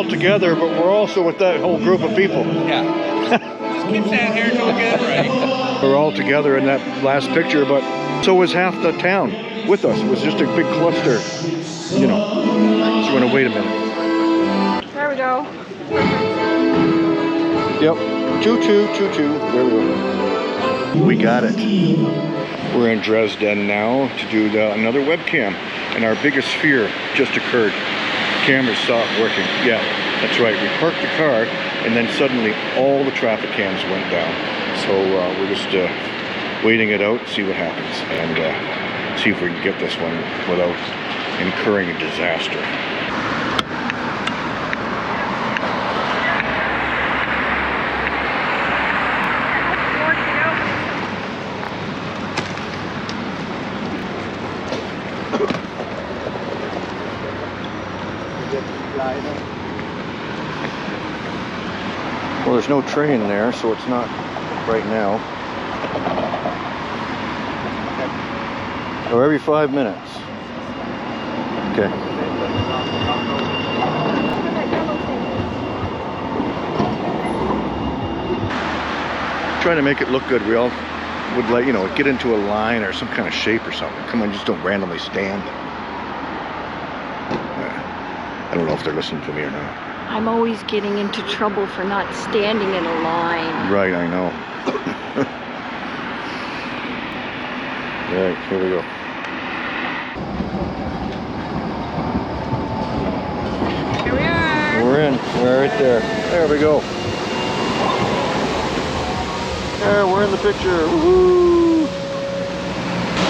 together, but we're also with that whole group of people. Yeah. Just keep standing here until we get it right. We're all together in that last picture, but so was half the town with us. It was just a big cluster, you know. So we're gonna wait a minute. There we go. Yep, choo-choo. There we go. We got it. We're in Dresden now to do another webcam, and our biggest fear just occurred. Cameras stopped working. Yeah, that's right. We parked the car, and then suddenly all the traffic cams went down. So we're just waiting it out, see what happens, and see if we can get this one without incurring a disaster. Well, there's no train there, so it's not right now. Or every 5 minutes. Okay. Trying to make it look good. We all would, like, you know, get into a line or some kind of shape or something. Come on, just don't randomly stand. I don't know if they're listening to me or not. I'm always getting into trouble for not standing in a line. Right, I know. Right, here we go. Here we are. We're in. We're right there. There we go. There, we're in the picture. Woohoo!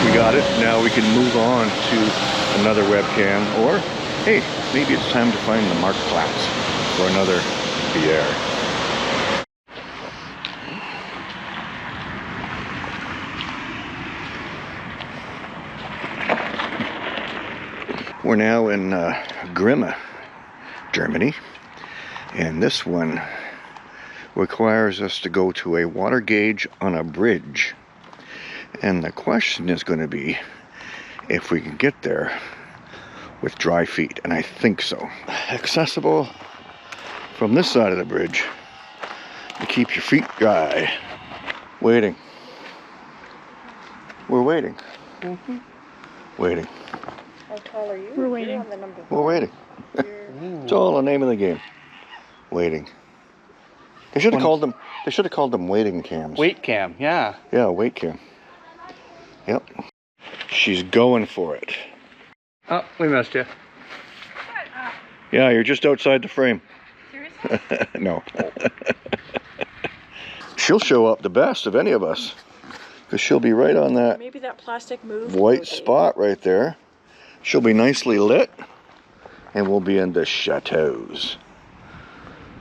We got it. Now we can move on to another webcam, or hey, maybe it's time to find the Marktplatz for another beer. We're now in Grimme, Germany, and this one requires us to go to a water gauge on a bridge. And the question is going to be if we can get there with dry feet, and I think so. Accessible from this side of the bridge to keep your feet dry. Waiting. We're waiting. Waiting. How tall are you? We're waiting. You're on the number We're waiting. It's all the name of the game. Waiting. They should have called them. They should have called them waiting cams. Wait cam, yeah. Yeah, wait cam. Yep. She's going for it. Oh, we missed you. Yeah, you're just outside the frame. Seriously? No. She'll show up the best of any of us, because she'll be right on that Maybe that plastic moved. white spot right there. She'll be nicely lit, and we'll be in the chateaus.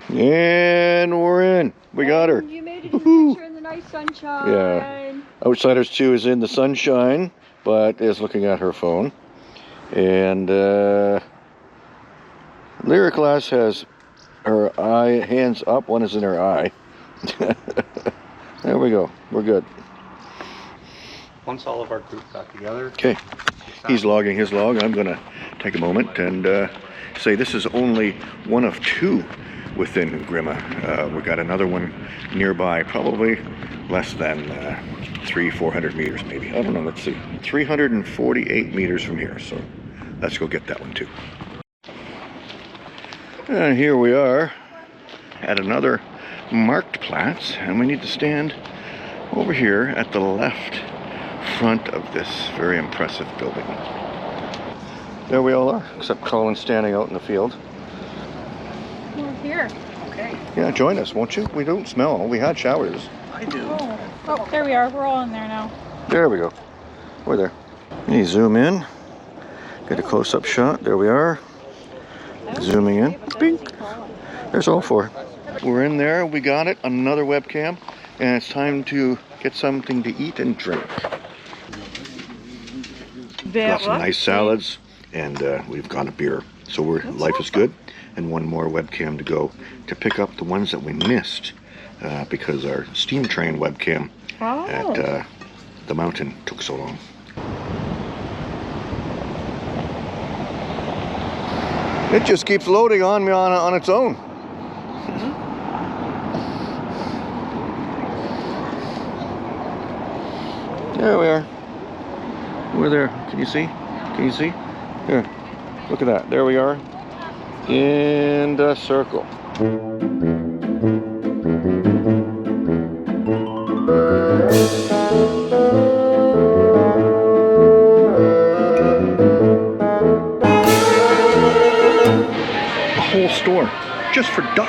And we're in. We got her. You made it in the picture in the nice sunshine. Yeah. Outsiders 2 is in the sunshine, but is looking at her phone. And Lyric Glass has her hands up. One is in her eye. There we go. We're good. Once all of our group got together. Okay. He's logging his log. I'm going to take a moment and say this is only one of 2 within Grimme. We got another one nearby, probably less than 300-400 meters maybe. I don't know, let's see. 348 meters from here, so let's go get that one too. And here we are at another Marktplatz, and we need to stand over here at the left front of this very impressive building. There we all are, except Colin's standing out in the field. We're here. Okay. Yeah, join us, won't you? We don't smell. We had showers. I do. Oh, there we are. We're all in there now. There we go. We're there. You zoom in. Get a close-up shot. There we are. Zooming in. Bing. There's all 4. We're in there. We got it. Another webcam. And it's time to get something to eat and drink. Got some nice salads. And we've got a beer. So life is good. And one more webcam to go to pick up the ones that we missed because our steam train webcam at the mountain took so long. It just keeps loading on me on its own. There we are. We're there. Can you see? Can you see? Here. Look at that. There we are. In the circle. The whole store just for ducks.